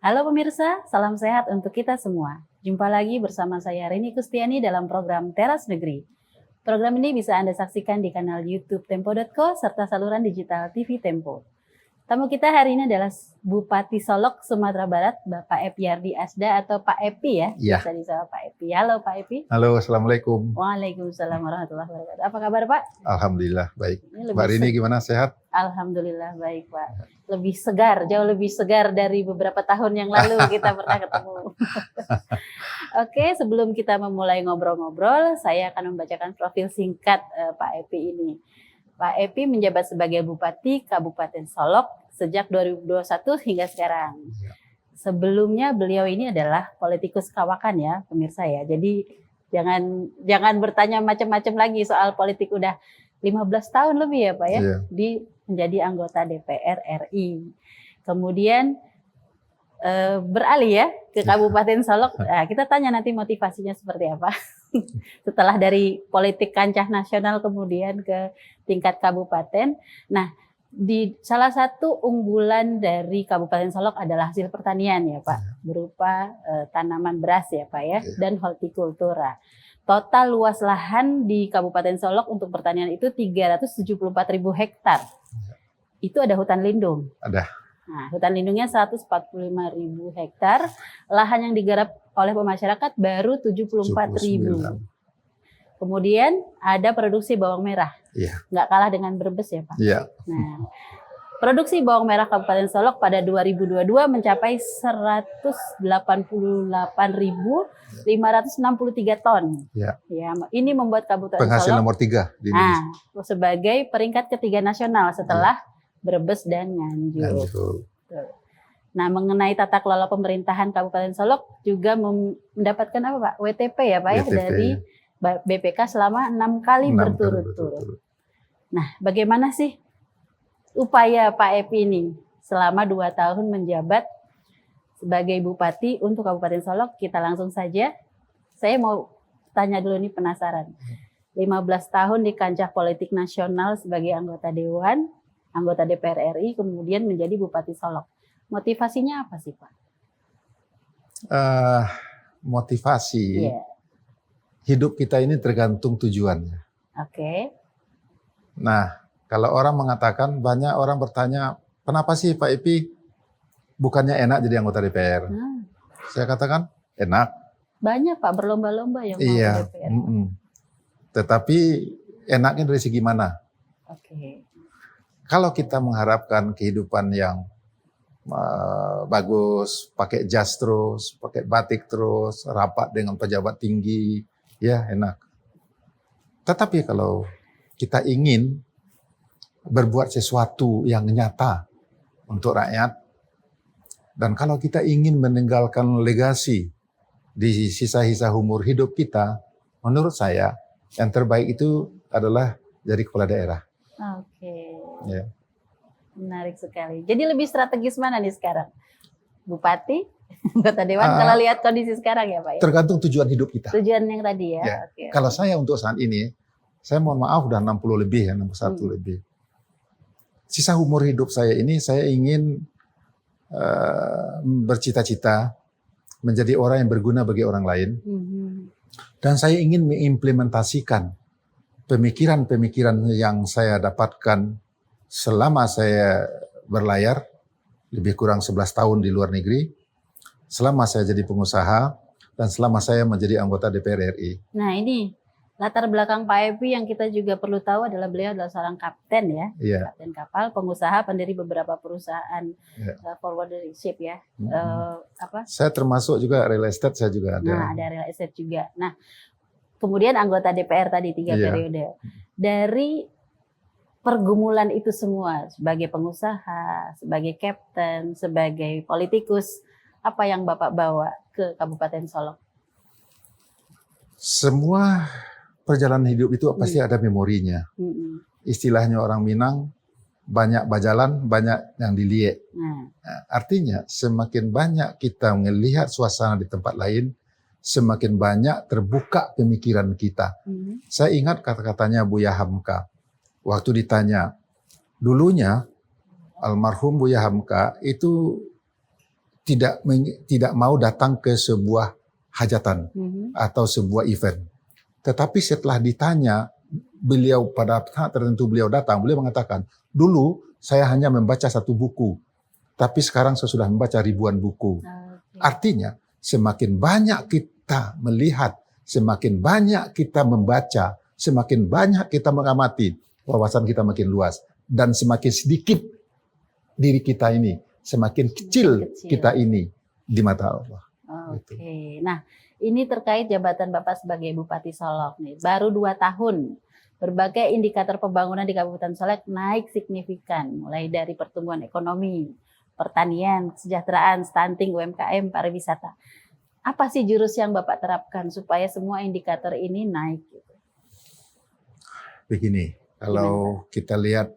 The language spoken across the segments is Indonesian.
Halo pemirsa, salam sehat untuk kita semua. Jumpa lagi bersama saya Rini Kustiani dalam program Teras Negeri. Program ini bisa Anda saksikan di kanal YouTube Tempo.co serta saluran digital TV Tempo. Tamu kita hari ini adalah Bupati Solok, Sumatera Barat, Bapak Epyardi Asda atau Pak Epi ya? Iya. Bisa disapa Pak Epi. Halo Pak Epi. Halo, Assalamualaikum. Waalaikumsalam warahmatullahi wabarakatuh. Apa kabar Pak? Alhamdulillah, baik. Ini Mbak Rini gimana, sehat? Alhamdulillah baik Pak. Lebih segar, jauh lebih segar dari beberapa tahun yang lalu kita pernah ketemu. Oke, sebelum kita memulai ngobrol-ngobrol, saya akan membacakan profil singkat Pak Epi ini. Pak Epi menjabat sebagai Bupati Kabupaten Solok sejak 2021 hingga sekarang. Sebelumnya beliau ini adalah politikus kawakan ya, pemirsa ya. Jadi jangan bertanya macam-macam lagi soal politik, udah 15 tahun lebih ya Pak ya, menjadi anggota DPR RI. Kemudian beralih ya ke Kabupaten Solok. Nah, kita tanya nanti motivasinya seperti apa. Setelah dari politik kancah nasional kemudian ke tingkat kabupaten. Nah, di salah satu unggulan dari Kabupaten Solok adalah hasil pertanian ya Pak, berupa tanaman beras ya Pak ya, dan hortikultura. Total luas lahan di Kabupaten Solok untuk pertanian itu 374.000 hektar. Itu ada hutan lindung. Ada. Nah, hutan lindungnya 145.000 hektar. Lahan yang digarap oleh masyarakat baru 74.000. Kemudian ada produksi bawang merah. Iya. Nggak kalah dengan Brebes ya Pak. Iya. Nah, produksi bawang merah Kabupaten Solok pada 2022 mencapai 188.563 ton. Ya. Ya, ini membuat Kabupaten Penghasil Solok nomor 3 di Indonesia. Sebagai peringkat ketiga nasional setelah Brebes dan Nganjuk. Nah, mengenai tata kelola pemerintahan Kabupaten Solok juga mendapatkan apa Pak? WTP ya Pak ya, dari BPK selama 6 kali berturut-turut. Nah, bagaimana sih upaya Pak Epi ini selama 2 tahun menjabat sebagai Bupati untuk Kabupaten Solok? Kita langsung saja. Saya mau tanya dulu nih, penasaran. 15 tahun di kancah politik nasional sebagai anggota Dewan, anggota DPR RI, kemudian menjadi Bupati Solok. Motivasinya apa sih Pak? Motivasi. Hidup kita ini tergantung tujuannya. Oke. Nah, kalau orang mengatakan, banyak orang bertanya, kenapa sih Pak Epi bukannya enak jadi anggota DPR? Saya katakan, enak. Banyak Pak, berlomba-lomba yang mau ke DPR. Tetapi enaknya dari segi mana? Oke. Kalau kita mengharapkan kehidupan yang bagus, pakai jas terus, pakai batik terus, rapat dengan pejabat tinggi, ya enak. Tetapi kalau kita ingin berbuat sesuatu yang nyata untuk rakyat, dan kalau kita ingin meninggalkan legasi di sisa-sisa umur hidup kita, menurut saya yang terbaik itu adalah jadi kepala daerah. Oke. Ya. Menarik sekali. Jadi lebih strategis mana nih sekarang? Bupati, anggota Dewan, kalau lihat kondisi sekarang ya Pak ya? Tergantung tujuan hidup kita. Tujuan yang tadi ya? Ya. Kalau saya untuk saat ini, saya mohon maaf udah 60 lebih ya, 61 lebih. Sisa umur hidup saya ini, saya ingin bercita-cita menjadi orang yang berguna bagi orang lain. Dan saya ingin mengimplementasikan pemikiran-pemikiran yang saya dapatkan selama saya berlayar, lebih kurang 11 tahun di luar negeri, selama saya jadi pengusaha, dan selama saya menjadi anggota DPR RI. Nah ini, latar belakang Pak Epi yang kita juga perlu tahu adalah beliau adalah seorang kapten ya, kapten kapal, pengusaha, pendiri beberapa perusahaan forwarding ship ya. Saya termasuk juga real estate, saya juga ada. Nah, ada real estate juga. Nah, kemudian anggota DPR tadi 3 periode. Dari pergumulan itu semua, sebagai pengusaha, sebagai kapten, sebagai politikus, apa yang Bapak bawa ke Kabupaten Solok? Semua perjalanan hidup itu pasti ada memorinya. Istilahnya orang Minang, banyak bajalan, banyak yang dilihat. Artinya semakin banyak kita melihat suasana di tempat lain, semakin banyak terbuka pemikiran kita. Saya ingat kata-katanya Buya Hamka. Waktu ditanya, dulunya almarhum Buya Hamka itu tidak mau datang ke sebuah hajatan atau sebuah event. Tetapi setelah ditanya, beliau pada saat tertentu beliau datang, beliau mengatakan, dulu saya hanya membaca satu buku, tapi sekarang saya sudah membaca ribuan buku. Artinya, semakin banyak kita melihat, semakin banyak kita membaca, semakin banyak kita mengamati, wawasan kita makin luas. Dan semakin sedikit diri kita ini, semakin kecil kita ini di mata Allah. Oke. Nah, ini terkait jabatan Bapak sebagai Bupati Solok nih. Baru 2 tahun. Berbagai indikator pembangunan di Kabupaten Solok naik signifikan. Mulai dari pertumbuhan ekonomi, pertanian, kesejahteraan, stunting, UMKM, pariwisata. Apa sih jurus yang Bapak terapkan supaya semua indikator ini naik? Begini, kalau kita lihat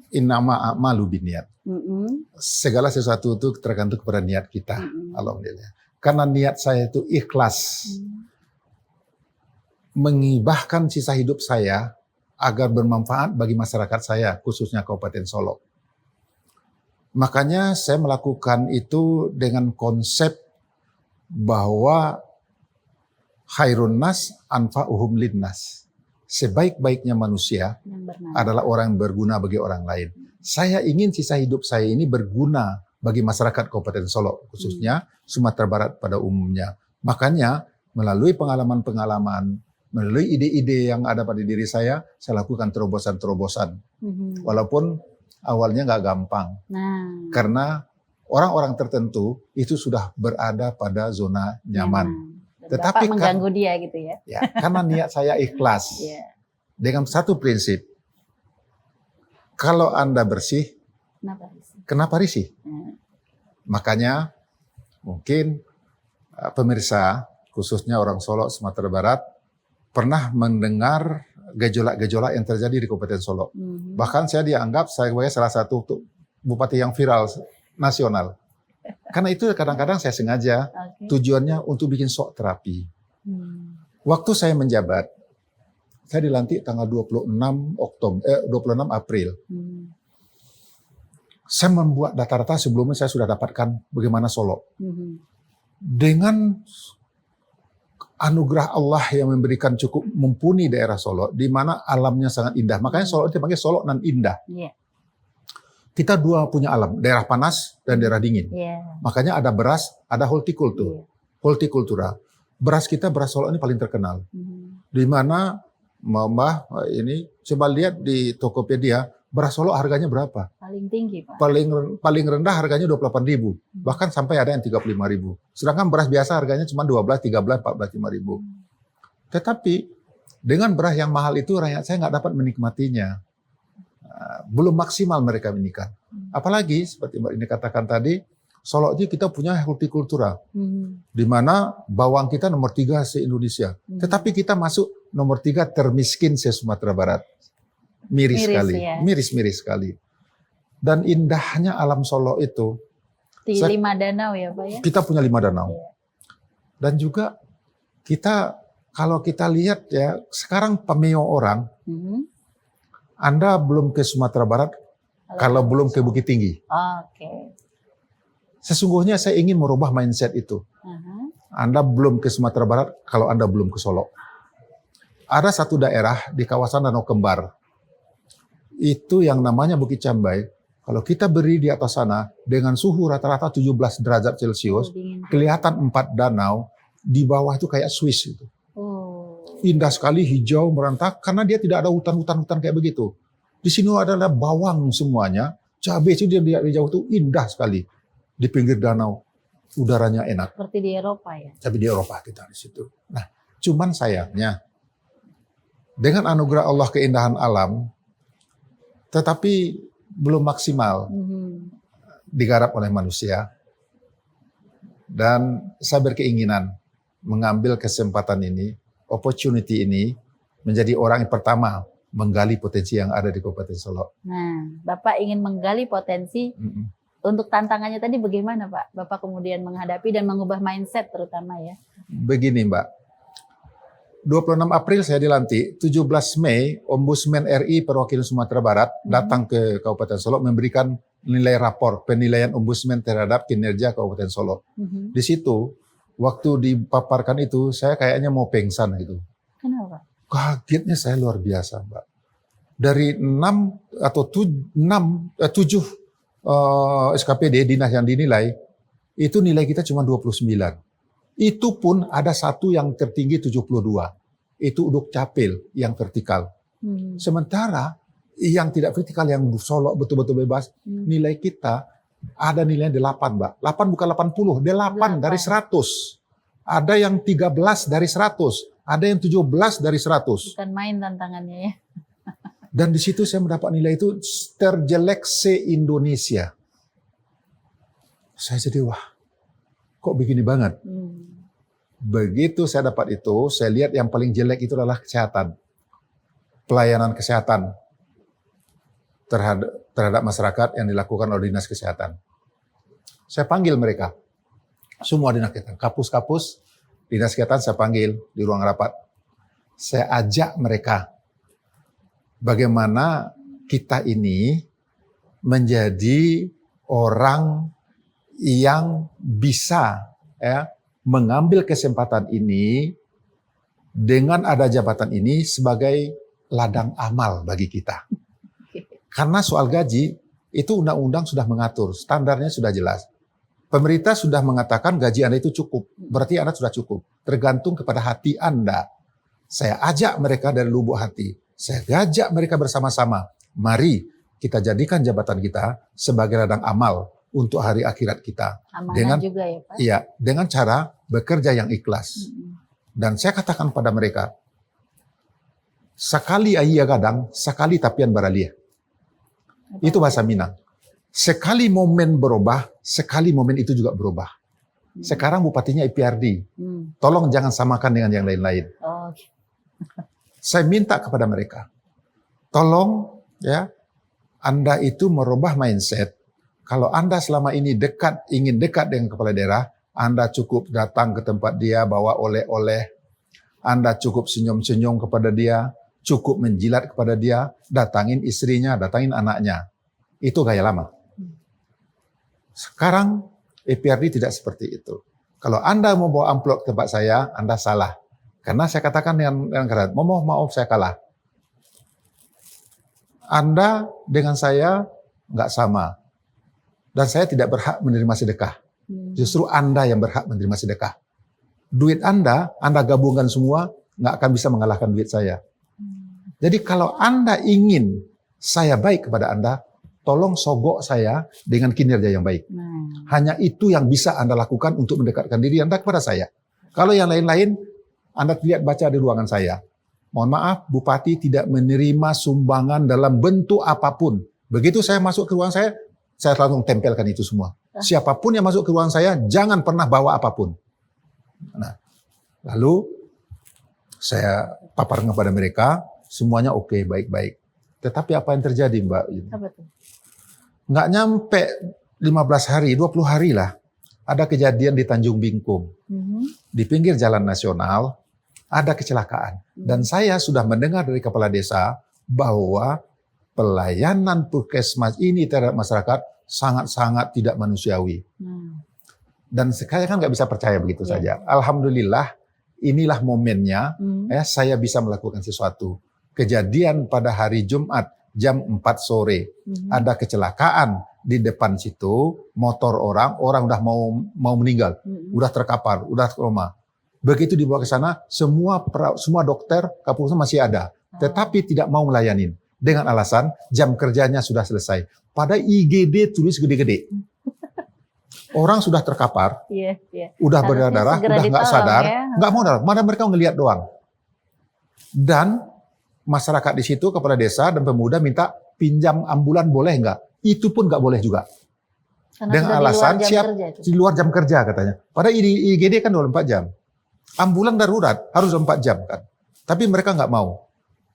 innama a'malu binniyat. Segala sesuatu itu tergantung kepada niat kita. Alhamdulillah. Karena niat saya itu ikhlas. Mengibahkan sisa hidup saya agar bermanfaat bagi masyarakat saya, khususnya Kabupaten Solok. Makanya saya melakukan itu dengan konsep bahwa khairun nas anfa'uhum linnas. Sebaik-baiknya manusia adalah orang yang berguna bagi orang lain. Saya ingin sisa hidup saya ini berguna bagi masyarakat Kabupaten Solok, khususnya Sumatera Barat pada umumnya. Makanya melalui pengalaman-pengalaman, melalui ide-ide yang ada pada diri saya lakukan terobosan-terobosan. Walaupun awalnya nggak gampang. Karena orang-orang tertentu itu sudah berada pada zona nyaman. Tetapi Bapak mengganggu dia gitu ya? Ya, karena niat saya ikhlas. Dengan satu prinsip, kalau Anda bersih, kenapa risih? Makanya mungkin pemirsa, khususnya orang Solok, Sumatera Barat, pernah mendengar gejolak-gejolak yang terjadi di Kabupaten Solok. Bahkan saya dianggap sebagai salah satu bupati yang viral nasional. Karena itu kadang-kadang saya sengaja tujuannya untuk bikin shock terapi. Waktu saya menjabat, saya dilantik tanggal 26 April. Saya membuat data-data sebelumnya saya sudah dapatkan bagaimana Solok. Dengan anugerah Allah yang memberikan cukup mumpuni daerah Solok, di mana alamnya sangat indah. Makanya Solok itu dipanggil Solok nan indah. Kita dua punya alam, daerah panas dan daerah dingin. Makanya ada beras, ada hortikultura. Beras kita, beras Solok ini paling terkenal. Di mana Mbak ini coba lihat di Tokopedia, beras Solok harganya berapa? Paling tinggi, Pak. Paling rendah harganya 28.000, bahkan sampai ada yang 35.000. Sedangkan beras biasa harganya cuma 12, 13, 14, 5.000. Tetapi dengan beras yang mahal itu rakyat saya nggak dapat menikmatinya. Belum maksimal mereka menikah. Apalagi seperti Mbak ini katakan tadi, Solok ini kita punya hortikultura, di mana bawang kita nomor 3 se-Indonesia. Tetapi kita masuk nomor 3 termiskin se-Sumatera Barat. Miris sekali, miris sekali. Dan indahnya alam Solok itu. Di 5 danau ya Pak ya? Kita punya 5 danau. Dan juga kita, kalau kita lihat ya, sekarang pemeo orang, Anda belum ke Sumatera Barat kalau belum ke Bukit Tinggi. Sesungguhnya saya ingin merubah mindset itu. Anda belum ke Sumatera Barat kalau Anda belum ke Solok. Ada satu daerah di kawasan Danau Kembar. Itu yang namanya Bukit Cambai. Kalau kita berdiri di atas sana dengan suhu rata-rata 17 derajat Celcius, kelihatan 4 danau, di bawah itu kayak Swiss itu. Indah sekali, hijau, merantak, karena dia tidak ada hutan-hutan kayak begitu. Di sini adalah bawang semuanya, cabai itu dia di jauh itu indah sekali. Di pinggir danau, udaranya enak. Seperti di Eropa ya? Tapi di Eropa kita di situ. Nah, cuman sayangnya, dengan anugerah Allah keindahan alam, tetapi belum maksimal digarap oleh manusia. Dan saya berkeinginan mengambil kesempatan ini, opportunity ini, menjadi orang yang pertama menggali potensi yang ada di Kabupaten Solok. Nah, Bapak ingin menggali potensi. Untuk tantangannya tadi bagaimana Pak? Bapak kemudian menghadapi dan mengubah mindset terutama ya? Begini Mbak, 26 April saya dilantik, 17 Mei Ombudsman RI perwakilan Sumatera Barat datang ke Kabupaten Solok memberikan nilai rapor penilaian ombudsman terhadap kinerja Kabupaten Solok. Di situ waktu dipaparkan itu saya kayaknya mau pengsan gitu. Kenapa? Kagetnya saya luar biasa, Mbak. Dari 7 SKPD dinas yang dinilai, itu nilai kita cuma 29. Itu pun ada satu yang tertinggi 72. Itu Uduk Capil yang vertikal. Sementara yang tidak vertikal, yang Solok betul-betul bebas, nilai kita ada nilai 8, Mbak. 8 bukan 80, 8 dari 100. Ada yang 13 dari 100, ada yang 17 dari 100. Bukan main tantangannya ya. Dan di situ saya mendapat nilai itu terjelek se-Indonesia. Saya jadi wah, kok begini banget. Begitu saya dapat itu, saya lihat yang paling jelek itu adalah kesehatan. Pelayanan kesehatan terhadap masyarakat yang dilakukan oleh Dinas Kesehatan. Saya panggil mereka, semua dinas kesehatan, kapus-kapus Dinas Kesehatan saya panggil di ruang rapat. Saya ajak mereka bagaimana kita ini menjadi orang yang bisa mengambil kesempatan ini dengan ada jabatan ini sebagai ladang amal bagi kita. Karena soal gaji itu undang-undang sudah mengatur, standarnya sudah jelas. Pemerintah sudah mengatakan gaji Anda itu cukup, berarti Anda sudah cukup. Tergantung kepada hati Anda. Saya ajak mereka dari lubuk hati. Saya ajak mereka bersama-sama. Mari kita jadikan jabatan kita sebagai ladang amal untuk hari akhirat kita. Amanah juga ya Pak? Iya, dengan cara bekerja yang ikhlas. Dan saya katakan pada mereka, sekali ayah gadang, sekali tapian baralia. Itu bahasa Minang. Sekali momen berubah, sekali momen itu juga berubah. Sekarang bupatinya IPRD. Tolong jangan samakan dengan yang lain-lain. Saya minta kepada mereka, tolong ya, Anda itu merubah mindset. Kalau Anda selama ini ingin dekat dengan kepala daerah, Anda cukup datang ke tempat dia, bawa oleh-oleh. Anda cukup senyum-senyum kepada dia, cukup menjilat kepada dia, datangin istrinya, datangin anaknya. Itu gaya lama. Sekarang EPRD tidak seperti itu. Kalau Anda mau bawa amplop ke tempat saya, Anda salah. Karena saya katakan dengan keras, mohon maaf saya kalah. Anda dengan saya nggak sama. Dan saya tidak berhak menerima sedekah. Justru Anda yang berhak menerima sedekah. Duit Anda gabungkan semua, nggak akan bisa mengalahkan duit saya. Jadi kalau Anda ingin saya baik kepada Anda, tolong sogok saya dengan kinerja yang baik. Hanya itu yang bisa Anda lakukan untuk mendekatkan diri Anda kepada saya. Kalau yang lain-lain, Anda lihat baca di ruangan saya. Mohon maaf, Bupati tidak menerima sumbangan dalam bentuk apapun. Begitu saya masuk ke ruangan saya langsung tempelkan itu semua. Siapapun yang masuk ke ruangan saya, jangan pernah bawa apapun. Nah, lalu saya paparkan kepada mereka, semuanya oke, baik-baik. Tetapi apa yang terjadi, Mbak? Apa tuh? Nggak nyampe 15 hari, 20 hari lah, ada kejadian di Tanjung Bingkung. Di pinggir jalan nasional, ada kecelakaan. Dan saya sudah mendengar dari kepala desa bahwa pelayanan puskesmas ini terhadap masyarakat sangat-sangat tidak manusiawi. Dan saya kan nggak bisa percaya begitu saja. Alhamdulillah, inilah momennya saya bisa melakukan sesuatu. Kejadian pada hari Jumat jam 4 sore, ada kecelakaan di depan situ, motor orang udah mau meninggal, udah terkapar, udah koma. Begitu dibawa ke sana, semua dokter Kapolres masih ada, tetapi tidak mau melayanin. Dengan alasan jam kerjanya sudah selesai. Pada IGD tulis gede-gede. Orang sudah terkapar, udah berdarah, udah nggak sadar, nggak mau darah. Mana mereka ngelihat doang. Dan masyarakat di situ, kepala desa dan pemuda minta pinjam ambulan boleh nggak? Itu pun nggak boleh juga. Karena dengan alasan di luar jam kerja katanya. Padahal IGD kan 24 jam. Ambulan darurat harus 24 jam kan. Tapi mereka nggak mau.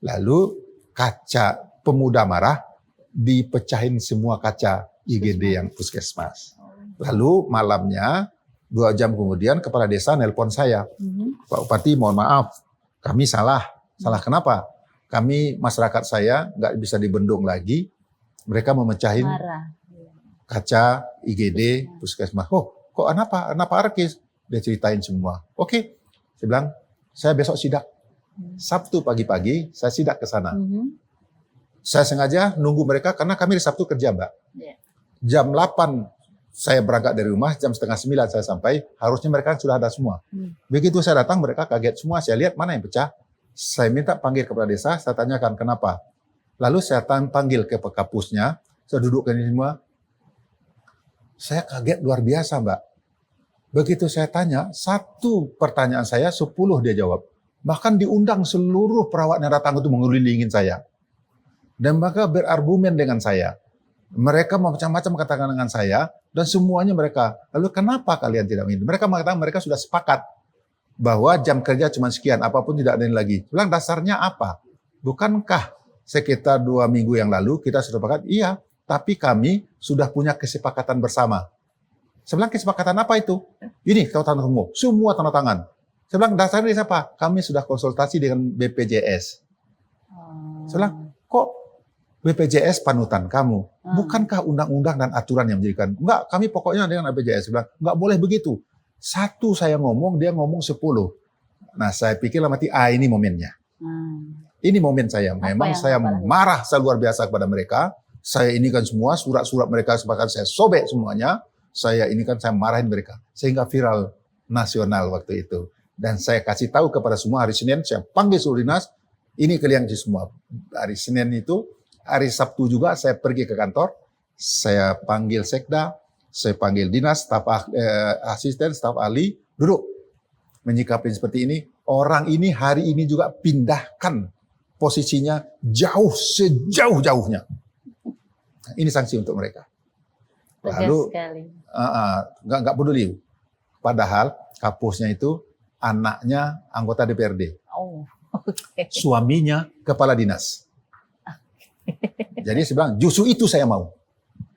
Lalu kaca pemuda marah, dipecahin semua kaca IGD yang puskesmas. Lalu malamnya 2 jam kemudian kepala desa nelpon saya, Pak Bupati mohon maaf, kami salah. Salah kenapa? Kami masyarakat saya nggak bisa dibendung lagi, mereka memecahin kaca, IGD, puskesmas. Oh, kok kenapa Arkis? Dia ceritain semua. Oke, saya bilang, saya besok sidak. Sabtu pagi-pagi, saya sidak ke sana. Saya sengaja nunggu mereka, karena kami di Sabtu kerja, Mbak. Yeah. Jam 8 saya berangkat dari rumah, jam setengah 9 saya sampai, harusnya mereka sudah ada semua. Begitu saya datang, mereka kaget semua. Saya lihat mana yang pecah. Saya minta panggil kepala desa, saya tanyakan kenapa. Lalu saya panggil ke kapusnya, saya dudukkan ini semua. Saya kaget luar biasa, Mbak. Begitu saya tanya, satu pertanyaan saya, 10 dia jawab. Bahkan diundang seluruh perawat yang datang itu mengelilingin saya. Dan mereka berargumen dengan saya. Mereka macam-macam katakan dengan saya, dan semuanya mereka, lalu kenapa kalian tidak ingin? Mereka mengatakan mereka sudah sepakat bahwa jam kerja cuma sekian, apapun tidak ada lagi. Bilang dasarnya apa? Bukankah sekitar 2 minggu yang lalu kita sudah sepakat? Iya, tapi kami sudah punya kesepakatan bersama. Saya bilang kesepakatan apa itu? Ini kau tanda tangan, semua tanda tangan. Saya bilang dasarnya siapa? Kami sudah konsultasi dengan BPJS. Saya bilang, kok BPJS panutan kamu? Bukankah undang-undang dan aturan yang menjadikan? Enggak, kami pokoknya dengan BPJS. Saya bilang, enggak boleh begitu. Satu saya ngomong, dia ngomong 10. Nah, saya pikir lah mati, ini momennya. Ini momen saya. Memang saya marah luar biasa kepada mereka. Saya ini kan semua, surat-surat mereka sepakat saya sobek semuanya. Saya ini kan saya marahin mereka. Sehingga viral nasional waktu itu. Dan saya kasih tahu kepada semua hari Senin, saya panggil seluruh dinas, ini kalian semua. Hari Senin itu, hari Sabtu juga saya pergi ke kantor, saya panggil sekda, saya panggil dinas, staf asisten, staf ahli, duduk. Menyikapi seperti ini, orang ini hari ini juga pindahkan posisinya jauh, sejauh-jauhnya. Ini sanksi untuk mereka. Lalu, nggak peduli. Padahal kapusnya itu anaknya anggota DPRD. Oh, okay. Suaminya kepala dinas. Jadi saya bilang, justru itu saya mau.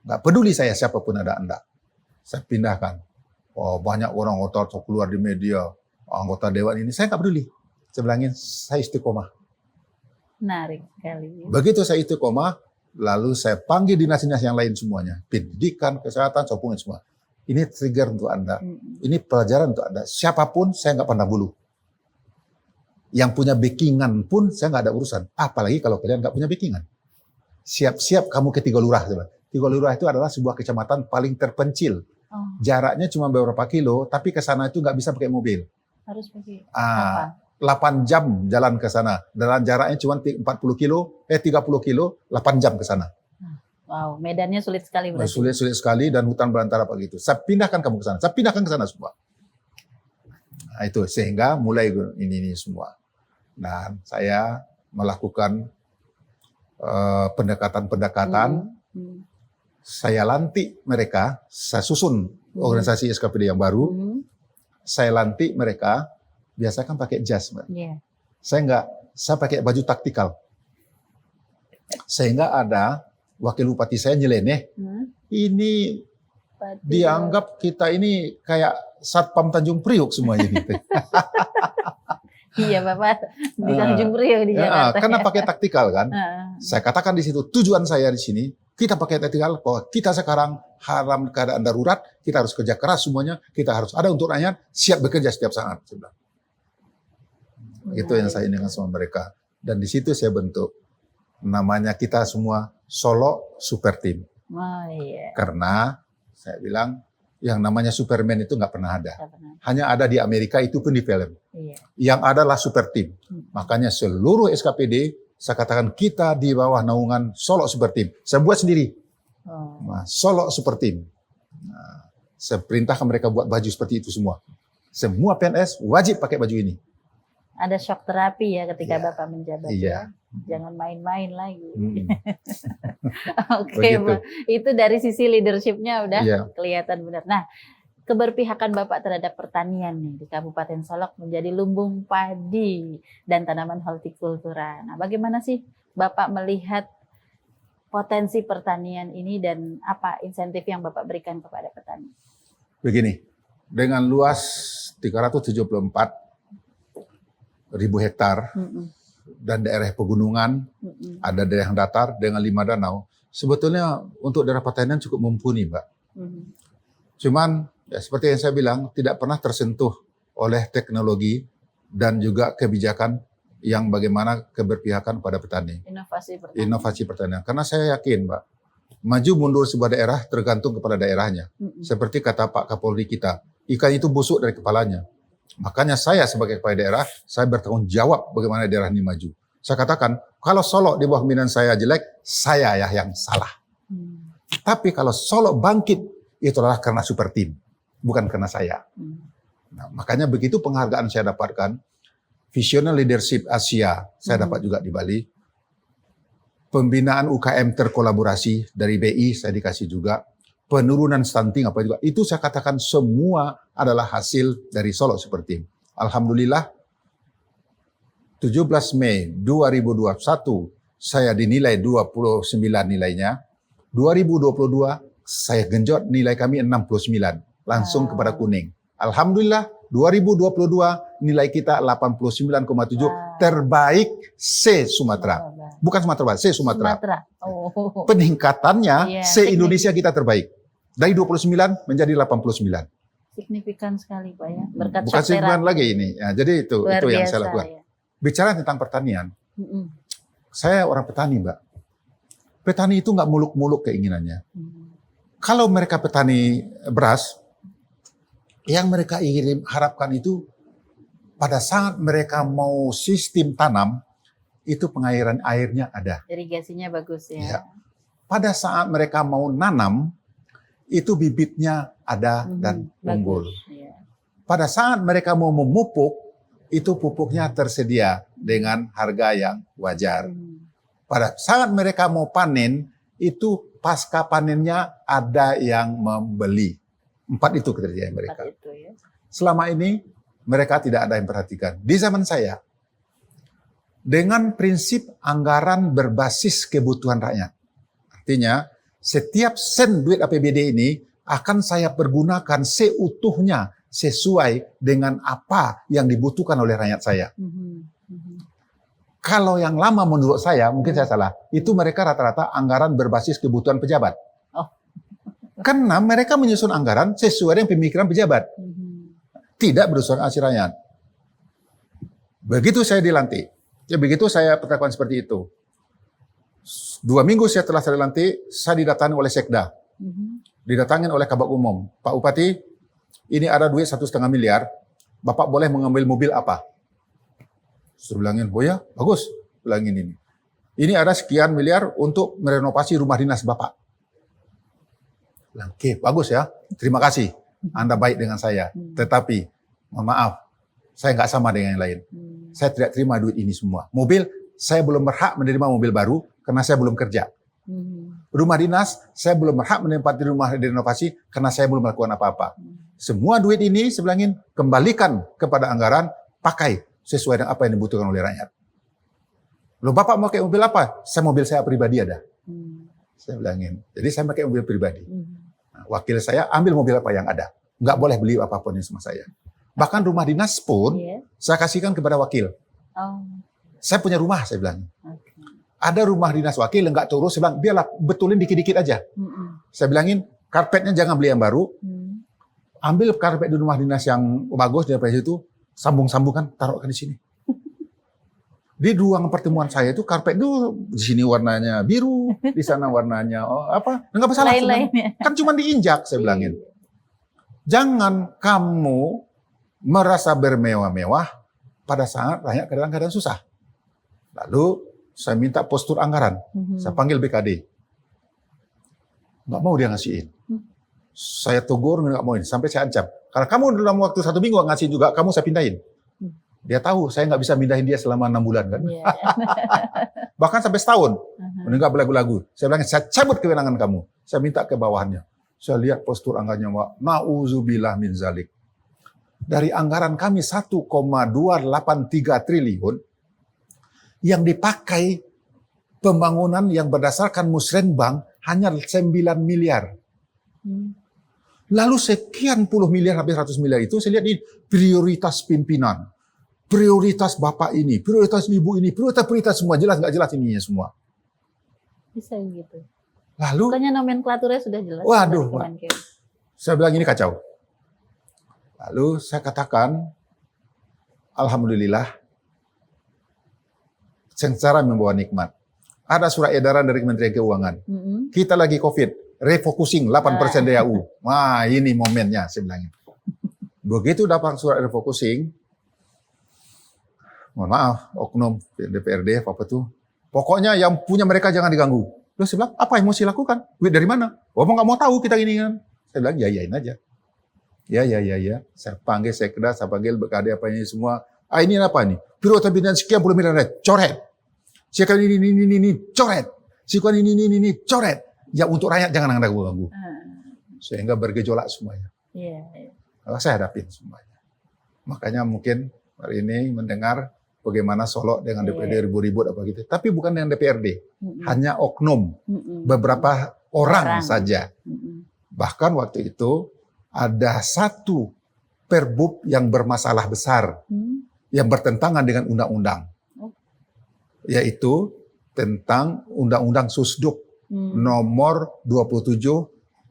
Nggak peduli saya siapapun ada Anda. Saya pindahkan. Oh, banyak orang otot keluar di media, anggota dewan ini. Saya nggak peduli. Saya bilangin, saya istiqomah. Menarik sekali. Begitu saya istiqomah, lalu saya panggil dinas-dinas yang lain semuanya. Pendidikan, kesehatan, sopungin semua. Ini trigger untuk Anda. Ini pelajaran untuk Anda. Siapapun, saya nggak pandang bulu. Yang punya backingan pun, saya nggak ada urusan. Apalagi kalau kalian nggak punya backingan. Siap-siap kamu ke Tiga Lurah. Tiga Lurah itu adalah sebuah kecamatan paling terpencil. Jaraknya cuma beberapa kilo, tapi ke sana itu nggak bisa pakai mobil. Harus pakai 8 jam jalan ke sana. Dan jaraknya cuma 30 kilo, 8 jam ke sana. Wow, medannya sulit sekali berarti. Sulit sekali dan hutan belantara begitu. Saya pindahkan kamu ke sana. Saya pindahkan ke sana semua. Nah, itu sehingga mulai ini semua. Dan saya melakukan pendekatan-pendekatan. Saya lantik mereka, saya susun organisasi SKPD yang baru. Saya lantik mereka, biasa kan pakai jas, Mbak. Yeah. Saya pakai baju taktikal. Sehingga ada wakil bupati saya nyeleneh, ini dianggap kita ini kayak Satpam Tanjung Priok semuanya gitu. Iya Bapak, di Tanjung Priok di Jakarta. Karena pakai taktikal kan. Saya katakan di situ, tujuan saya di sini, kita pakai taktikal, bahwa kita sekarang haram keadaan darurat, kita harus kerja keras semuanya, kita harus ada untuk rakyat, siap bekerja setiap saat. Itu yang saya inginkan sama mereka. Dan di situ saya bentuk, namanya kita semua Solo Super Team. Oh, iya. Karena saya bilang yang namanya Superman itu nggak pernah ada. Hanya ada di Amerika, itu pun di film. Iya. Yang adalah Super Team. Makanya seluruh SKPD saya katakan kita di bawah naungan Solo Super Team. Saya buat sendiri. Nah, Solo Super Team. Nah, saya perintahkan mereka buat baju seperti itu semua. Semua PNS wajib pakai baju ini. Ada shock terapi ya ketika Bapak menjabat ya. Jangan main-main lagi. Oke, Pak. Itu dari sisi leadership-nya udah kelihatan benar. Nah, keberpihakan Bapak terhadap pertanian nih di Kabupaten Solok menjadi lumbung padi dan tanaman hortikultura. Nah, bagaimana sih Bapak melihat potensi pertanian ini dan apa insentif yang Bapak berikan kepada petani? Begini, dengan luas 374 ribu hektar dan daerah pegunungan, ada daerah yang datar dengan 5 danau. sebetulnya untuk daerah pertanian cukup mumpuni, Mbak. Cuman ya, seperti yang saya bilang, tidak pernah tersentuh oleh teknologi dan juga kebijakan yang bagaimana keberpihakan pada petani. Inovasi pertanian. Karena saya yakin, Mbak, maju mundur sebuah daerah tergantung kepada daerahnya. Seperti kata Pak Kapolri kita, ikan itu busuk dari kepalanya. Makanya saya sebagai kepala daerah, saya bertanggung jawab bagaimana daerah ini maju. Saya katakan, kalau Solok di bawah pimpinan saya jelek, saya ya yang salah. Tapi kalau Solok bangkit, itu adalah karena super team, bukan karena saya. Nah, makanya begitu penghargaan saya dapatkan, Visional Leadership Asia, saya dapat juga di Bali. Pembinaan UKM terkolaborasi dari BI, saya dikasih juga. Penurunan stunting apa juga. Itu saya katakan semua adalah hasil dari Solok Super Team. Alhamdulillah, 17 Mei 2021, saya dinilai 29 nilainya. 2022, saya genjot nilai kami 69, langsung kepada kuning. Alhamdulillah, 2022 nilai kita 89,7, terbaik C Sumatera. Bukan Sumatera Barat, C Sumatera. Peningkatannya C Indonesia kita terbaik. Dari 29 menjadi 89. Signifikan sekali, Pak ya. Berkat Bukan signifikan lagi ini. Ya, jadi itu yang saya lakukan. Ya. Bicara tentang pertanian, saya orang petani, Mbak. Petani itu nggak muluk-muluk keinginannya. Kalau mereka petani beras, yang mereka ingin harapkan itu pada saat mereka mau sistem tanam, itu pengairan airnya ada. Irigasinya bagus ya. Ya. Pada saat mereka mau nanam, itu bibitnya ada dan unggul. Ya. Pada saat mereka mau memupuk, itu pupuknya tersedia dengan harga yang wajar. Pada saat mereka mau panen, itu pasca panennya ada yang membeli. 4 itu kriteria mereka. 4 itu, ya. Selama ini mereka tidak ada yang perhatikan. Di zaman saya, dengan prinsip anggaran berbasis kebutuhan rakyat. Artinya, setiap sen duit APBD ini akan saya pergunakan seutuhnya sesuai dengan apa yang dibutuhkan oleh rakyat saya. Kalau yang lama menurut saya, mungkin saya salah, itu mereka rata-rata anggaran berbasis kebutuhan pejabat. Karena mereka menyusun anggaran sesuai dengan pemikiran pejabat. Tidak berdasarkan aspirasi rakyat. Begitu saya dilantik, ya begitu saya perlakukan seperti itu. 2 minggu setelah saya dilantik, saya didatangi oleh Sekda. Didatangin oleh Kabak Umum. Pak Bupati, ini ada duit 1,5 miliar, Bapak boleh mengambil mobil apa? Saya bilangin, oh ya, bagus. Bilangin ini. Ini ada sekian miliar untuk merenovasi rumah dinas Bapak. Bilang, oke, bagus ya. Terima kasih. Anda baik dengan saya. Tetapi, mohon maaf, saya nggak sama dengan yang lain. Saya tidak terima duit ini semua. Mobil, saya belum berhak menerima mobil baru karena saya belum kerja. Rumah dinas, saya belum berhak menempati rumah direnovasi karena saya belum melakukan apa-apa. Semua duit ini, saya bilangin, kembalikan kepada anggaran, pakai sesuai dengan apa yang dibutuhkan oleh rakyat. Loh, Bapak mau pakai mobil apa? Mobil saya pribadi ada. Saya bilangin, jadi saya pakai mobil pribadi. Nah, wakil saya ambil mobil apa yang ada. Nggak boleh beli apapun yang sama saya. Bahkan rumah dinas pun, saya kasihkan kepada wakil. Saya punya rumah, saya bilang. Ada rumah dinas wakil yang nggak terurus, saya bilang, biarlah betulin dikit-dikit aja. Saya bilangin, karpetnya jangan beli yang baru. Ambil karpet di rumah dinas yang bagus, daripada situ, sambung-sambungkan, taruhkan di sini. Di ruang pertemuan saya itu karpet itu di sini warnanya biru, di sana warnanya enggak masalah. Kan cuma diinjak, saya bilangin. Jangan kamu merasa bermewah-mewah pada saat rakyat kadang-kadang susah. Lalu saya minta postur anggaran. Saya panggil BKD. Nggak mau dia ngasihin. Saya tegur, nggak mau ini. Sampai saya ancam. Karena kamu dalam waktu 1 minggu nggak ngasih juga, kamu saya pindahin. Dia tahu saya nggak bisa pindahin dia selama 6 bulan kan. Bahkan sampai setahun. Mendengar belagu-lagu. Saya bilang, saya cabut kewenangan kamu. Saya minta ke bawahannya. Saya lihat postur anggarannya, Pak. Na'udzubillah min zalik. Dari anggaran kami 1,283 triliun, yang dipakai pembangunan yang berdasarkan musrenbang hanya 9 miliar. Lalu sekian puluh miliar, habis 100 miliar itu, saya lihat ini prioritas pimpinan. Prioritas bapak ini, prioritas ibu ini, prioritas semua, jelas nggak jelas ininya semua. Bisa gitu. Lalu, Bukannya nomenklaturnya sudah jelas waduh, dari Kemenkeu. saya bilang ini kacau. Lalu saya katakan, alhamdulillah, sengsara membawa nikmat. Ada surat edaran dari Kementerian Keuangan. Kita lagi COVID, refocusing 8% DAU. Wah, ini momennya, saya bilang. Begitu dapat surat refocusing, mohon maaf, oknum DPRD apa tuh, pokoknya yang punya mereka jangan diganggu. Terus saya bilang, apa yang mesti lakukan? Duit dari mana? Oh, nggak mau tahu kita gini kan? Saya bilang, yain aja. Ya. Saya panggil sekda, saya panggil BKD apa ini semua. Ah, ini apa nih? Biro Pembinaan sekian puluh miliar, coret. Sekian ini, coret. Sekian ini, coret. Ya untuk rakyat jangan ada ganggu. Sehingga bergejolak semuanya. Saya hadapin semuanya. Makanya mungkin hari ini mendengar bagaimana Solo dengan DPRD ribut-ribut apa gitu. Tapi bukan dengan DPRD. Hanya oknum. Beberapa orang saja. Bahkan waktu itu ada satu perbub yang bermasalah besar. Yang bertentangan dengan undang-undang. Yaitu tentang Undang-Undang Susduk nomor 27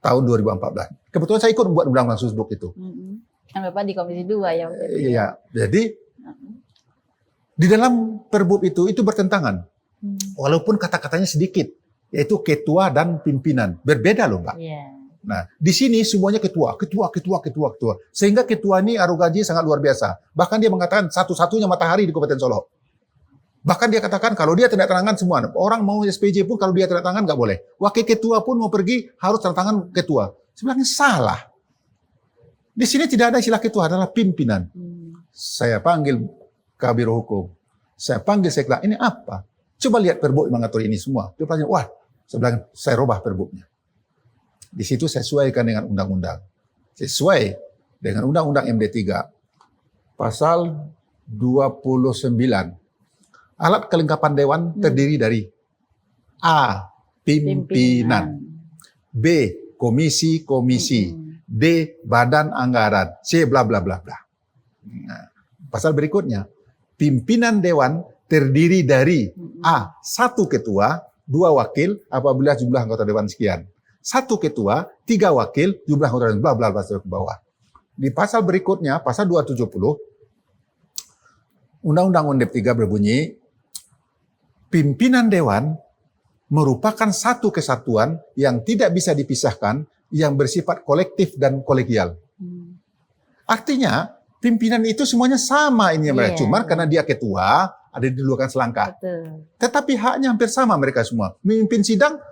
tahun 2014. Kebetulan saya ikut membuat Undang-Undang Susduk itu. Kan Bapak di Komisi 2 ya. Iya, jadi di dalam perbub itu bertentangan. Walaupun kata-katanya sedikit, yaitu ketua dan pimpinan. Berbeda loh, Mbak. Nah, di sini semuanya ketua. Sehingga ketua ini arogansi sangat luar biasa. Bahkan dia mengatakan satu-satunya matahari di Kabupaten Solo. Bahkan dia katakan kalau dia tanda tangan semua. Orang mau SPJ pun kalau dia tanda tangan nggak boleh. Wakil ketua pun mau pergi harus tanda tangan ketua. Sebenarnya salah. Di sini tidak ada istilah ketua, adalah pimpinan. Saya panggil Kabiro Hukum. Saya panggil sekda, ini apa? Coba lihat perbuk yang mengatur ini semua. Dia bilang, wah, saya rubah perbuknya. Di situ saya sesuaikan dengan undang-undang. Sesuai dengan undang-undang MD3. Pasal 29. Alat kelengkapan dewan terdiri dari A. Pimpinan. B. Komisi-komisi. D. Badan anggaran. C. Bla bla bla bla. Nah, pasal berikutnya. Pimpinan dewan terdiri dari A. 1 ketua, 2 wakil apabila jumlah anggota dewan sekian. 1 ketua, 3 wakil, jumlah anggota dewan bla bla bla ke bawah. Di pasal berikutnya, pasal 270, Undang-Undang UNDEP 3 berbunyi, pimpinan dewan merupakan satu kesatuan yang tidak bisa dipisahkan, yang bersifat kolektif dan kolegial. Artinya, pimpinan itu semuanya sama ini mereka. Cuma karena dia ketua, ada di luar selangkah. Tetapi haknya hampir sama mereka semua. Memimpin sidang,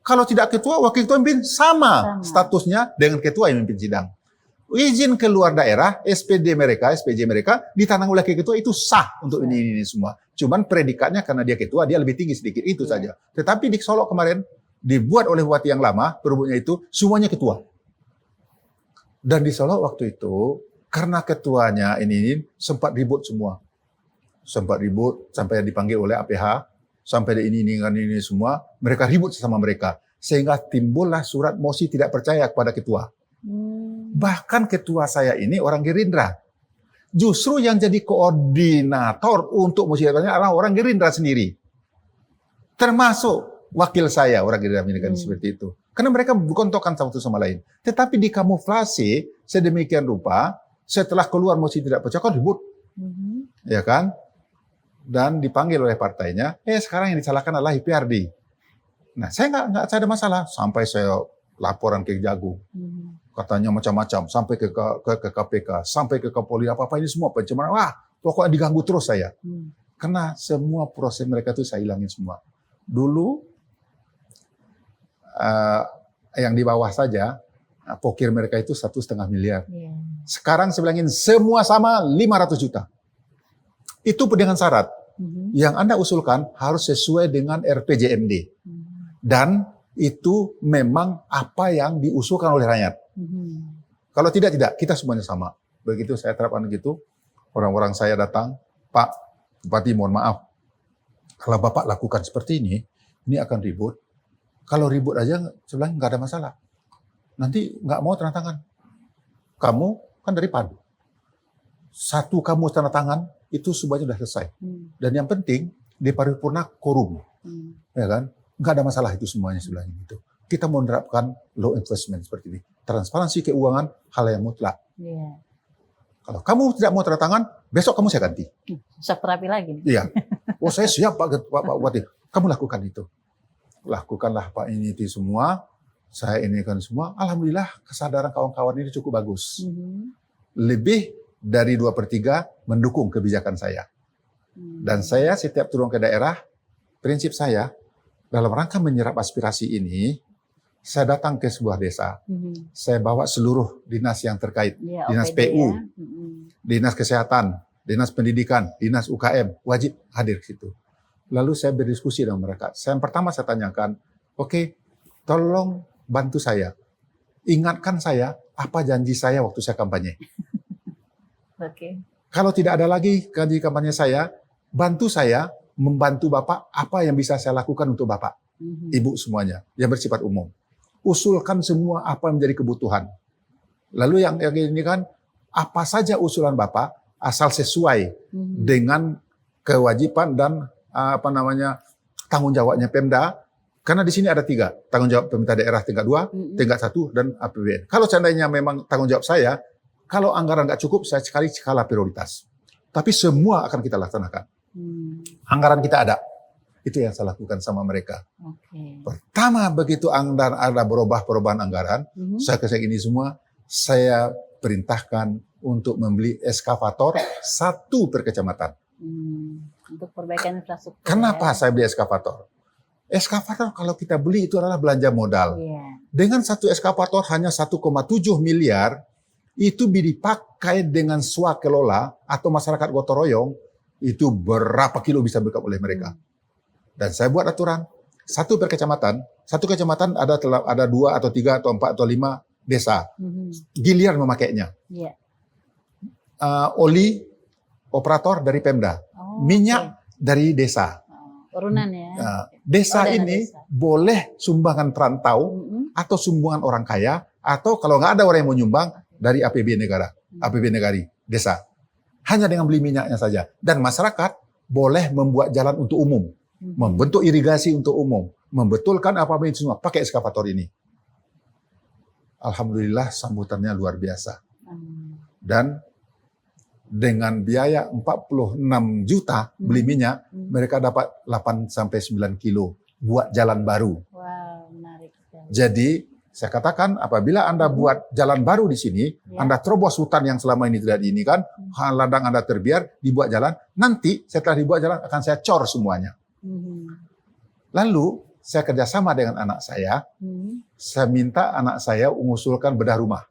kalau tidak ketua, wakil ketua memimpin sama statusnya dengan ketua yang memimpin sidang. Izin keluar daerah, SPJ mereka ditanggung oleh ketua itu sah untuk ini semua. Cuman predikatnya karena dia ketua, dia lebih tinggi sedikit, itu saja. Tetapi di Solo kemarin, dibuat oleh bupati yang lama, perbuknya itu, semuanya ketua. Dan di Solo waktu itu, karena ketuanya ini sempat ribut semua. Sempat ribut, sampai dipanggil oleh APH, sampai ini semua, mereka ribut sama mereka. Sehingga timbullah surat mosi tidak percaya kepada ketua. Bahkan ketua saya ini orang Gerindra. Justru yang jadi koordinator untuk mosi adalah orang Gerindra sendiri. Termasuk wakil saya orang Gerindra kan seperti itu. Karena mereka berkontokan satu sama lain. Tetapi dikamuflase sedemikian rupa, setelah keluar mosi tidak percaya kan ribut. Ya kan? Dan dipanggil oleh partainya, sekarang yang disalahkan adalah IPRD. Nah, saya nggak ada masalah sampai saya laporan ke Jagung. Katanya macam-macam, sampai ke KPK, sampai ke Kapolri, apa-apa ini semua pencemaran. Wah, pokoknya diganggu terus saya. Karena semua proses mereka itu saya hilangin semua. Dulu, yang di bawah saja, pokir mereka itu 1,5 miliar. Sekarang saya bilangin semua sama 500 juta. Itu dengan syarat. Yang Anda usulkan harus sesuai dengan RPJMD. Dan itu memang apa yang diusulkan oleh rakyat. Kalau tidak, kita semuanya sama. Begitu saya terapkan gitu, orang-orang saya datang, Pak Bupati mohon maaf, kalau Bapak lakukan seperti ini akan ribut. Kalau ribut aja sebenarnya nggak ada masalah. Nanti nggak mau tanda tangan. Kamu kan dari Padu. Satu kamu tanda tangan, itu semuanya sudah selesai. Dan yang penting, di paripurna korum. Ya kan? nggak ada masalah itu semuanya sebenarnya itu. Kita mau menerapkan law enforcement seperti ini. Transparansi keuangan hal yang mutlak. Iya. Kalau kamu tidak mau tanda tangan, besok kamu saya ganti. Shock terapi lagi nih. Iya. Oh saya siap Pak Bupati. Kamu lakukan itu. Lakukanlah Pak ini itu semua. Saya ini kan semua. Alhamdulillah kesadaran kawan-kawan ini cukup bagus. Lebih dari 2/3 mendukung kebijakan saya. Dan saya setiap turun ke daerah, prinsip saya dalam rangka menyerap aspirasi ini, saya datang ke sebuah desa. Saya bawa seluruh dinas yang terkait. Ya, Dinas OPD PU, ya. Dinas Kesehatan, Dinas Pendidikan, Dinas UKM, wajib hadir ke situ. Lalu saya berdiskusi dengan mereka. Yang pertama saya tanyakan, oke, tolong bantu saya. Ingatkan saya apa janji saya waktu saya kampanye. Oke. Kalau tidak ada lagi janji kampanye saya, bantu saya membantu Bapak apa yang bisa saya lakukan untuk Bapak, Ibu semuanya, yang bersifat umum. Usulkan semua apa yang menjadi kebutuhan. Lalu yang ini kan, apa saja usulan Bapak, asal sesuai dengan kewajiban dan tanggung jawabnya Pemda. Karena di sini ada 3, tanggung jawab pemerintah daerah tingkat 2, tingkat 1, dan APBN. Kalau seandainya memang tanggung jawab saya, kalau anggaran nggak cukup, saya sekali skala prioritas. Tapi semua akan kita laksanakan. Anggaran kita ada. Itu yang saya lakukan sama mereka. Pertama, begitu ada perubahan anggaran, saya kasih ini semua, saya perintahkan untuk membeli eskavator 1 per kecamatan. Untuk perbaikan infrastruktur. Kenapa saya beli eskavator? Eskavator kalau kita beli itu adalah belanja modal. Dengan 1 eskavator hanya 1,7 miliar, itu dipakai dengan swakelola atau masyarakat gotong royong, itu berapa kilo bisa backup oleh mereka. Dan saya buat aturan, 1 per kecamatan, 1 kecamatan ada 2 atau 3 atau 4 atau 5 desa. Giliran memakainya. Oli, operator dari Pemda. Minyak dari desa. Turunan ya. Desa ini boleh sumbangan perantau atau sumbangan orang kaya, atau kalau nggak ada orang yang mau nyumbang, dari APBN negara, APBN negari, desa. Hanya dengan beli minyaknya saja. Dan masyarakat boleh membuat jalan untuk umum, membentuk irigasi untuk umum, membetulkan apa-apa itu semua, pakai eskavator ini. Alhamdulillah sambutannya luar biasa. Dan dengan biaya 46 juta beli minyak, mereka dapat 8-9 kilo buat jalan baru. Wow, menarik sekali. Jadi, saya katakan apabila Anda buat jalan baru di sini, Anda terobos hutan yang selama ini tidak ini kan, ladang Anda terbiar, dibuat jalan, nanti setelah dibuat jalan akan saya cor semuanya. Lalu, saya kerjasama dengan anak saya minta anak saya mengusulkan bedah rumah.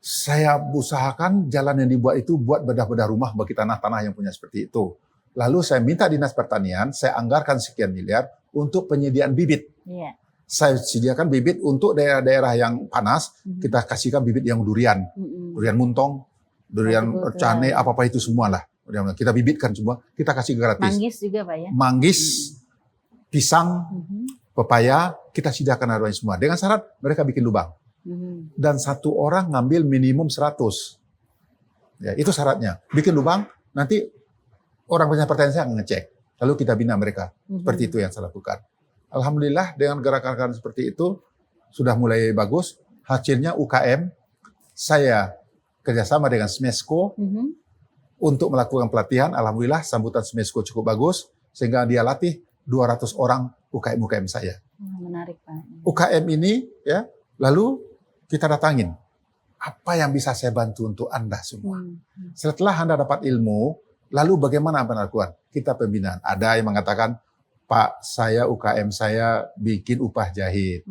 Saya usahakan jalan yang dibuat itu buat bedah-bedah rumah bagi tanah-tanah yang punya seperti itu. Lalu saya minta Dinas Pertanian, saya anggarkan sekian miliar untuk penyediaan bibit. Saya sediakan bibit untuk daerah-daerah yang panas, kita kasihkan bibit yang durian. Durian muntong, durian cane, apa-apa itu semua lah. Kita bibitkan semua, kita kasih gratis. Manggis juga Pak ya? Manggis, pisang, pepaya, kita sediakan harganya semua. Dengan syarat mereka bikin lubang. Dan 1 orang ngambil minimum 100. Ya, itu syaratnya. Bikin lubang, nanti orang punya pertanyaan saya akan ngecek. Lalu kita bina mereka. Seperti itu yang saya lakukan. Alhamdulillah dengan gerakan-gerakan seperti itu sudah mulai bagus. Hasilnya UKM, saya kerjasama dengan Smesco untuk melakukan pelatihan. Alhamdulillah sambutan Smesco cukup bagus. Sehingga dia latih 200 orang UKM-UKM saya. Menarik Pak. UKM ini, ya, lalu kita datangin. Apa yang bisa saya bantu untuk Anda semua? Setelah Anda dapat ilmu, lalu bagaimana Anda lakukan? Kita pembinaan. Ada yang mengatakan, Pak, saya UKM saya bikin upah jahit.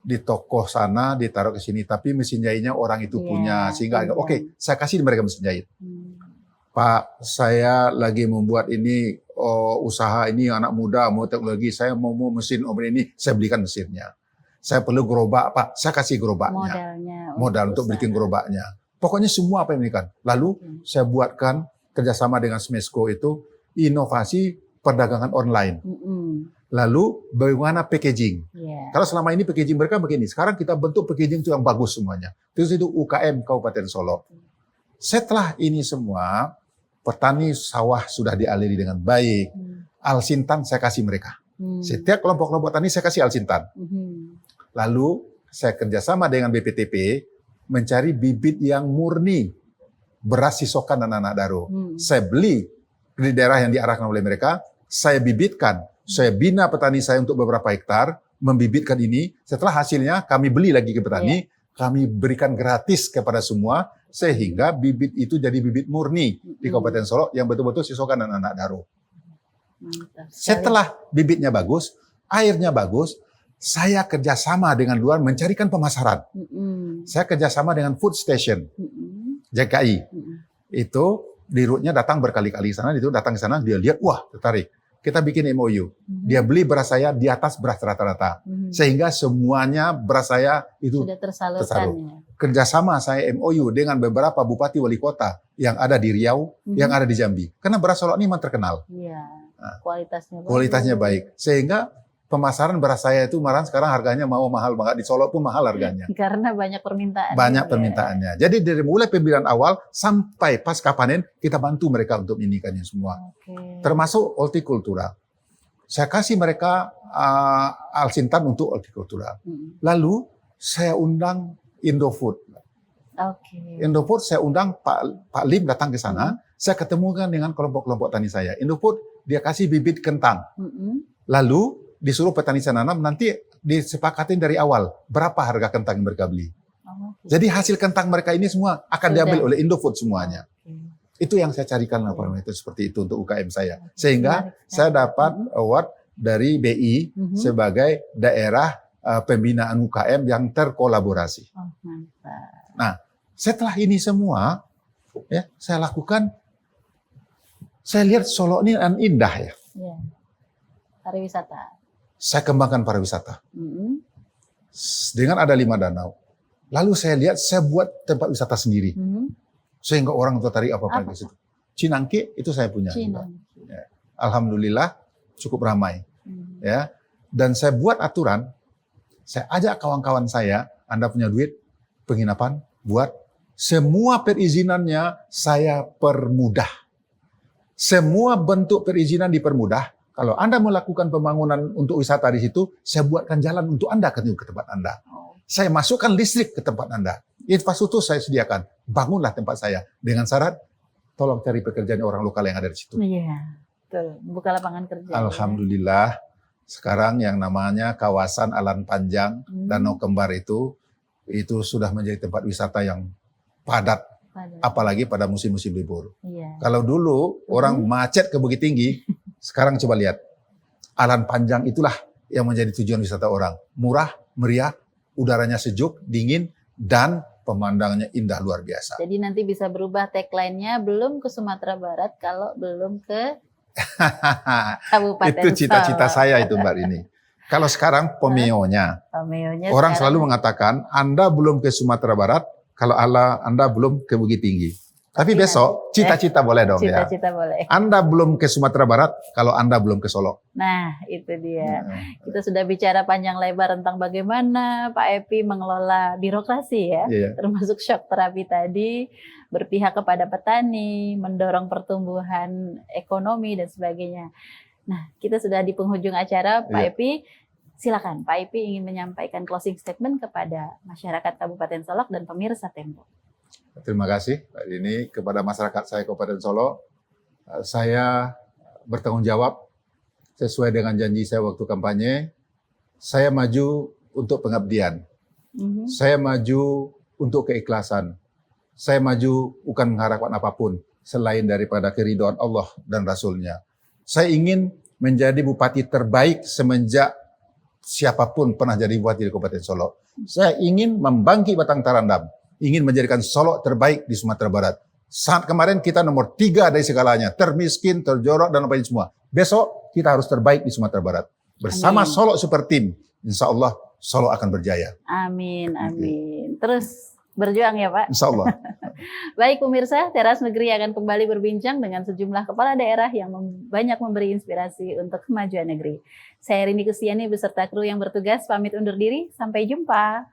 Di toko sana ditaruh ke sini, tapi mesin jahitnya orang itu punya. Sehingga, oke, saya kasih mereka mesin jahit. Pak, saya lagi membuat ini, usaha ini anak muda, mau teknologi, saya mau mesin ini, saya belikan mesinnya. Saya perlu gerobak, Pak, saya kasih gerobaknya. Modal untuk bikin gerobaknya. Pokoknya semua apa yang diberikan. Lalu saya buatkan kerjasama dengan Smesco itu inovasi perdagangan online. Lalu bagaimana packaging. Kalau selama ini packaging mereka begini, sekarang kita bentuk packaging itu yang bagus semuanya. Terus itu UKM Kabupaten Solo. Setelah ini semua, petani sawah sudah dialiri dengan baik. Alsintan saya kasih mereka. Setiap kelompok-kelompok tani saya kasih Al-Sintan. Lalu saya kerjasama dengan BPTP mencari bibit yang murni beras sisokan dan anak daro. Saya beli di daerah yang diarahkan oleh mereka, saya bibitkan, saya bina petani saya untuk beberapa hektar, membibitkan ini. Setelah hasilnya kami beli lagi ke petani, kami berikan gratis kepada semua, sehingga bibit itu jadi bibit murni di Kabupaten Solok yang betul-betul sisokan dan anak daro. Setelah bibitnya bagus, airnya bagus, saya kerjasama dengan luar mencarikan pemasaran. Saya kerjasama dengan Food Station, JKI. Itu di rootnya datang berkali-kali sana, itu datang ke sana, dia lihat, wah tertarik. Kita bikin MOU. Dia beli beras saya di atas beras rata-rata. Sehingga semuanya beras saya itu sudah tersalurkan. Ya. Kerjasama saya MOU dengan beberapa bupati wali kota yang ada di Riau, yang ada di Jambi. Karena beras Solok ini memang terkenal. Iya. Nah, Kualitasnya baik. Sehingga pemasaran beras saya itu malah sekarang harganya mau mahal banget. Di Solok pun mahal harganya. Karena banyak permintaan. Banyak permintaannya. Jadi dari mulai pembelian awal sampai pasca panen, kita bantu mereka untuk inikannya semua. Termasuk hortikultura. Saya kasih mereka Al-Sintan untuk hortikultura. Lalu saya undang Indofood. Indofood saya undang Pak Lim datang ke sana. Saya ketemukan dengan kelompok-kelompok tani saya. Indofood dia kasih bibit kentang. Lalu disuruh petani saya nanam, nanti disepakatin dari awal berapa harga kentang yang mereka beli. Jadi hasil kentang mereka ini semua akan diambil oleh Indofood semuanya. Itu yang saya carikan itu seperti itu untuk UKM saya. Sehingga saya dapat award dari BI sebagai daerah pembinaan UKM yang terkolaborasi. Nah, setelah ini semua ya saya lakukan, saya lihat Solok ini indah ya. Pariwisata. Saya kembangkan pariwisata. Dengan ada 5 danau. Lalu saya lihat, saya buat tempat wisata sendiri. Sehingga orang tertarik apa-apa di situ. Cinangki itu saya punya. Ya. Alhamdulillah cukup ramai. Ya. Dan saya buat aturan, saya ajak kawan-kawan saya, Anda punya duit, penginapan, buat. Semua perizinannya saya permudah. Semua bentuk perizinan dipermudah. Kalau Anda melakukan pembangunan untuk wisata di situ, saya buatkan jalan untuk Anda ke tempat Anda. Saya masukkan listrik ke tempat Anda. Infrastruktur saya sediakan. Bangunlah tempat saya. Dengan syarat, tolong cari pekerjaan orang lokal yang ada di situ. Iya, betul. Buka lapangan kerja. Alhamdulillah, sekarang yang namanya kawasan Alan Panjang, Danau Kembar itu sudah menjadi tempat wisata yang padat. Apalagi pada musim-musim libur. Kalau dulu orang macet ke Bukit Tinggi, sekarang coba lihat, Alan Panjang itulah yang menjadi tujuan wisata orang. Murah, meriah, udaranya sejuk, dingin, dan pemandangannya indah luar biasa. Jadi nanti bisa berubah tagline-nya, belum ke Sumatera Barat kalau belum ke Kabupaten Itu cita-cita saya itu Mbak Rini. Kalau sekarang Pomeonya orang selalu mengatakan, Anda belum ke Sumatera Barat kalau Anda belum ke Bukit Tinggi. Tapi besok cita-cita boleh dong ya. Cita-cita boleh. Anda belum ke Sumatera Barat kalau Anda belum ke Solok. Nah, itu dia. Kita sudah bicara panjang lebar tentang bagaimana Pak Epi mengelola birokrasi ya. Termasuk shock terapi tadi, berpihak kepada petani, mendorong pertumbuhan ekonomi dan sebagainya. Nah, kita sudah di penghujung acara, Pak Epi. Silakan, Pak Epi ingin menyampaikan closing statement kepada masyarakat Kabupaten Solok dan pemirsa Tempo. Terima kasih Pak Dini kepada masyarakat saya Kabupaten Solok. Saya bertanggung jawab sesuai dengan janji saya waktu kampanye. Saya maju untuk pengabdian. Saya maju untuk keikhlasan. Saya maju bukan mengharapkan apapun selain daripada keridhaan Allah dan Rasul-Nya. Saya ingin menjadi bupati terbaik semenjak siapapun pernah jadi bupati di Kabupaten Solok. Saya ingin membangkit Batang Tarandam. Ingin menjadikan Solok terbaik di Sumatera Barat. Saat kemarin kita nomor 3 dari segalanya. Termiskin, terjorok, dan apa semua. Besok kita harus terbaik di Sumatera Barat. Bersama Solok Super Team. Insya Allah Solok akan berjaya. Amin, amin. Terus berjuang ya Pak. Insya Allah. Baik pemirsa, Teras Negeri akan kembali berbincang dengan sejumlah kepala daerah yang banyak memberi inspirasi untuk kemajuan negeri. Saya Rini Kustiani beserta kru yang bertugas pamit undur diri. Sampai jumpa.